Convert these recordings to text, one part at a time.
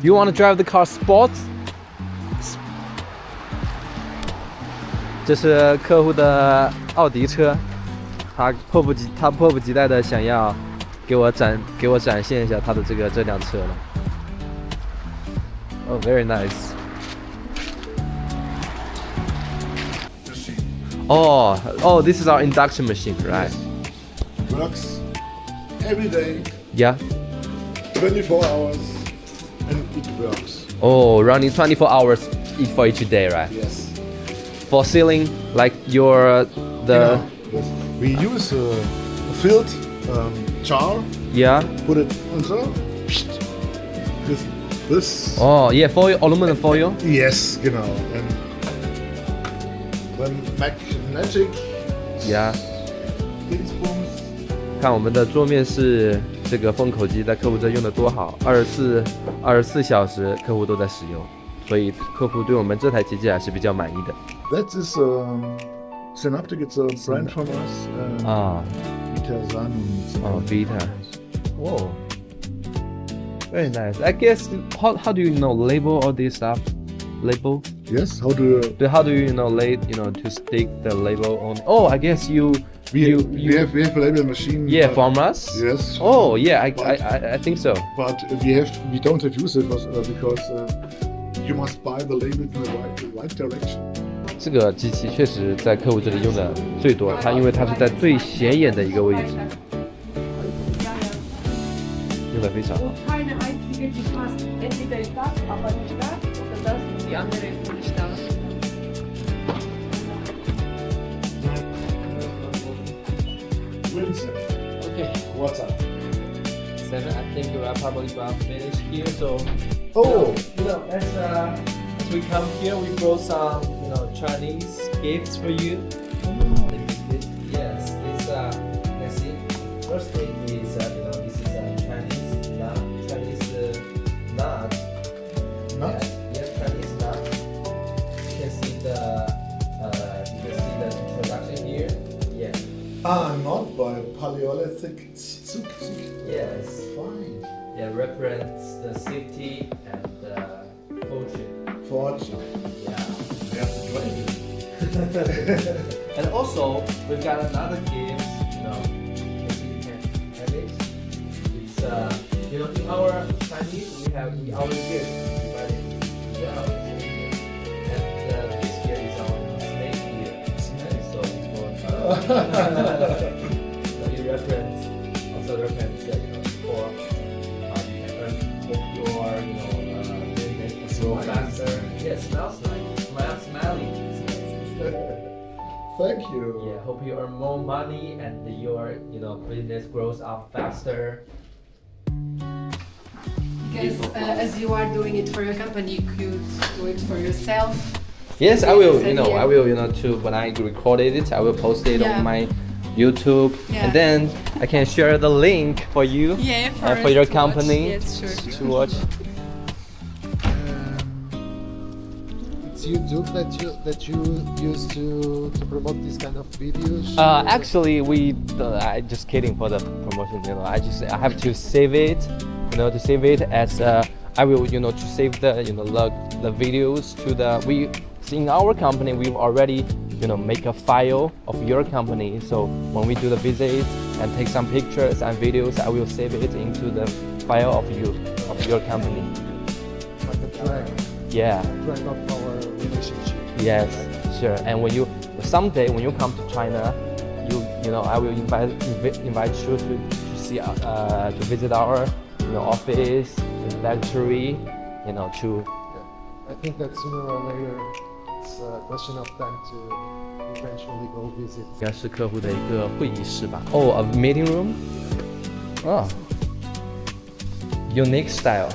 You want to drive the car sports? 这是客户的奥迪车，他迫不及待的想要给我展现一下他的这辆车了。Oh, very nice. Oh, this is our induction machine, right? Yes. Works every day. Yeah. 24 hours, and it works. Oh, running 24 hours for each day, right? Yes. For sealing, like your the. Yes. We use a filled jar. Yeah. Put it under. With this. Oh, yeah, foil, aluminum foil. Yes, genau. And when magnetic. Yeah. Dingsbums. 看我们的桌面是这个封口机，在客户这用的多好，24小时客户都在使用，所以客户对我们这台机器还是比较满意的。That is Synaptic. It's a brand from us. Vita. Oh, Vita. Whoa. Very nice. I guess how do you label all this stuff? Label? Yes. How do you? How do you to stick the label on? Oh, I guess you. We have a label machine. Yeah, from us. Yes. Oh, yeah. I think so. But we don't have use it because you must buy the label in the right direction. 这个机器确实在客户这里用的最多，因为它是在最显眼的一个位置，用的非常好。 Keine einzige, die passt. Entweder ist das, aber nicht das, oder das und die andere ist nicht da. Okay, What's up? 7. I think we are probably about finished here. So, Oh. As we come here, we brought some Chinese gifts for you. Yes, it's let's see. First thing is this is Chinese nut. Nut? Yes, Chinese nut. You can see the introduction here. Yeah. Not by Paleolithic. Yes. Fine. Yeah, represents the safety and fortune. Fortune. Yeah. We have to drink it. And also, we've got another gift. If you can have it. It's in our Chinese we have the our gift. Right? Yeah. And this here is our snake here. So it's for so it represents also represents for you can earn your grow faster. Yeah, smells nice. Smelly. Thank you. Yeah, hope you earn more money and your business grows up faster. Because as you are doing it for your company, you could do it for yourself. Yes, I will. Yes, I will. Too. When I recorded it, I will post it on my YouTube, Yeah. and then I can share the link for you Yeah, and for your company Yes, sure. to watch. It's YouTube that you use to promote this kind of videos. Actually, I just kidding for the promotion. I have to save it. To save it as I will. To save the the videos to the in our company we've already make a file of your company. So when we do the visit and take some pictures and videos, I will save it into the file of your company. Like a track Yeah. of our relationship. Yes. Sure. And someday when you come to China, I will invite you to see to visit our office, factory, to. I think that sooner or later it's a question of time to eventually go visit. 应该是客户的一个会议室吧。Oh, a meeting room. Oh, unique style.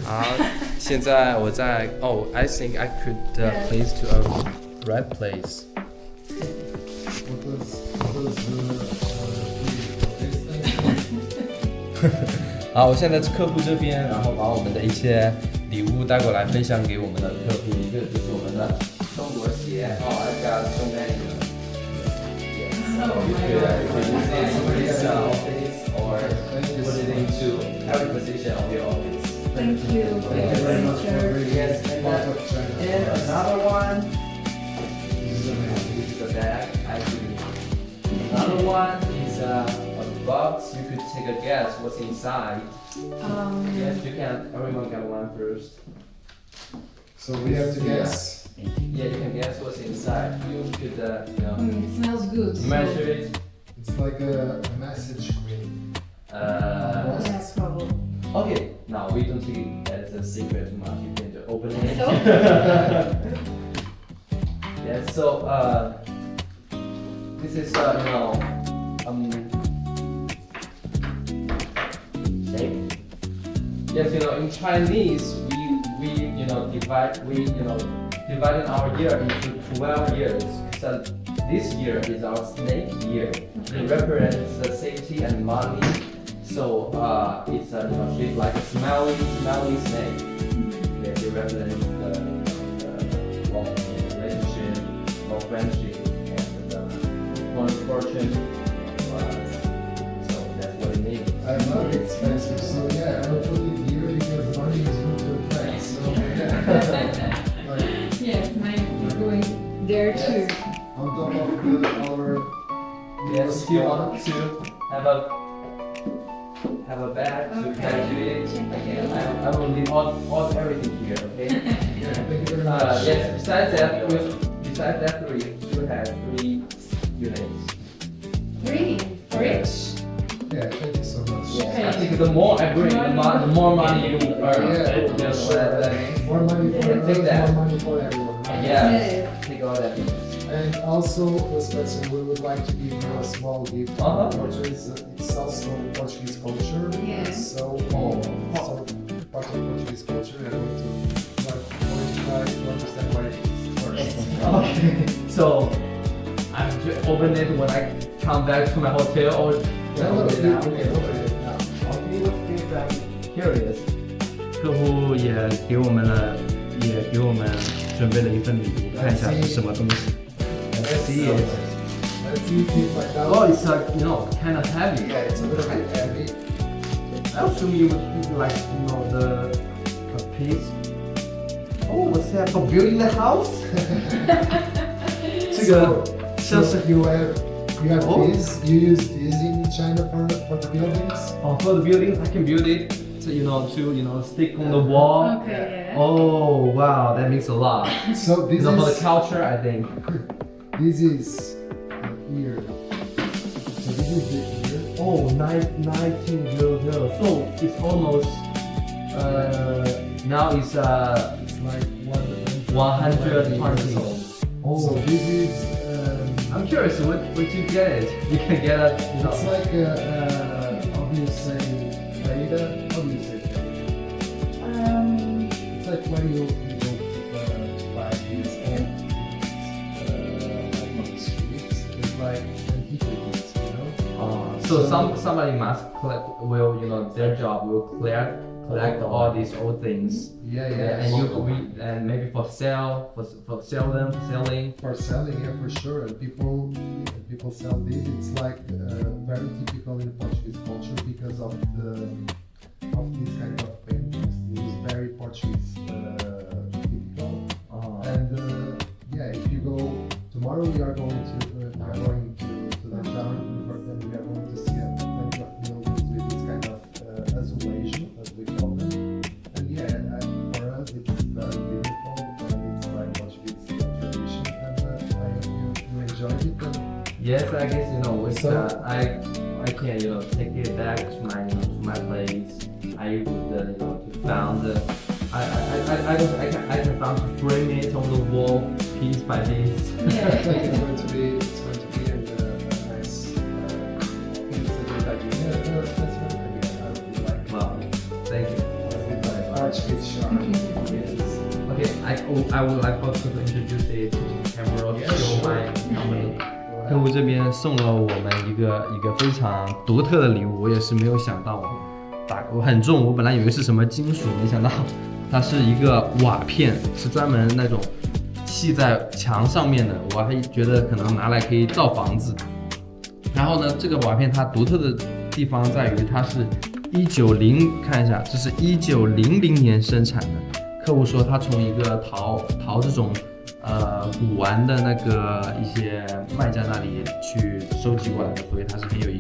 好，现在我在I think I could place to a right place. What does this 好，我现在在客户这边，然后把我们的一些礼物带过来分享给我们的客户。一个就是我们的中国鞋，I got so many. Yes. So you could use it in this office or put it into every position of your office. Thank you. Thank you very much for bringing us. And another one. This is a bag, actually. Another one is a box. You could take a guess what's inside. Yes, you can. Everyone can one first. So we have to guess. Yeah, you can guess what's inside. You could, It smells good. measure it. It's like a message screen. Yes, probably. Okay. Now we don't take it as a secret too much. You can just open it. So? Yeah. So this is shape. Yes, in Chinese we divided our year into 12 years. So this year is our snake year. It represents the safety and money. So it's shaped like a smelly snake. Yeah, it represents the long relationship, long friendship, and fortune. So that's what it means. I love it, Spencer. So yeah, I'll put it here because money is good to attract. So yeah. Like, Yes, mine is going there too. on top of our Yes, if you want to have a bag to connect to it, again, I will leave all everything here, okay? yeah, thank you very much. Yes, besides that, you have 3 units. 3. Rich. Yeah, thank you so much. Yes, I think the more I bring, the more money you will earn. Yeah, Sure. more money for Yeah, take us, that. more money for everyone. Right? Yes, take all that. And also, Spencer, we would like to give you a small gift. Which is it's also Portuguese culture. Yeah. So, so part of Portuguese culture, and I want to try to understand what it is first. Okay, so I'm to open it when I come back to my hotel or No, open it now? we can open it now. Okay, let's get that curious. 客户也给我们准备了一份礼物，看一下是什么东西。Let's see it. Let's see if you find out. Oh, it's like kind of heavy. Yeah, it's a little bit heavy. I assume you would like the piece. Oh, what's that for building the house? 这个像是 you have Oh. this. You use this in China for the buildings. for the building. I can build it to stick on the wall. Okay, yeah. Oh wow, that means a lot. So this For the is culture, I think. this is ear. So this is the ear. Oh, 1900. So it's almost now it's It's like 120. So Oh, this is I'm curious. What you get it? You can get it. it's like how do you say faida? How do you say faida? It's like when you go buy these like on the streets. It's like antiquities, So somebody must their job will collect all these old things. Yeah, And maybe for selling. For selling, yeah, for sure. And people sell this. It's like very typical in Portuguese culture because of these kind of paintings. This is very Portuguese typical. And yeah, if you go tomorrow, we are going to the town, and we are going to see plenty of buildings with this kind of azulejo, as we call them. And yeah, for us, it's very beautiful, and it's like Portuguese tradition. And I hope you enjoyed it. And Yes, I guess with So- I can take it back to my place. I would found I can found to frame it on the wall piece by piece. Yeah. it's going to be a nice. I think it's a good idea. That's what I would like. Well, thank you. Good night. Portuguese shark. Yes. Okay, I would like also to introduce it to the camera to show my company. 客户这边送了我们一个非常独特的礼物，我也是没有想到，我很重，我本来以为是什么金属，没想到它是一个瓦片，是专门那种砌在墙上面的，我还觉得可能拿来可以造房子。然后呢，这个瓦片它独特的地方在于它是看一下，这是1900年生产的。客户说他从一个淘这种古玩的那个一些卖家那里去收集过来的，所以它是很有一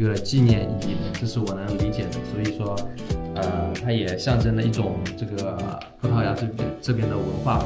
个纪念意义的，这是我能理解的。所以说它也象征了一种这个葡萄牙这边的文化吧。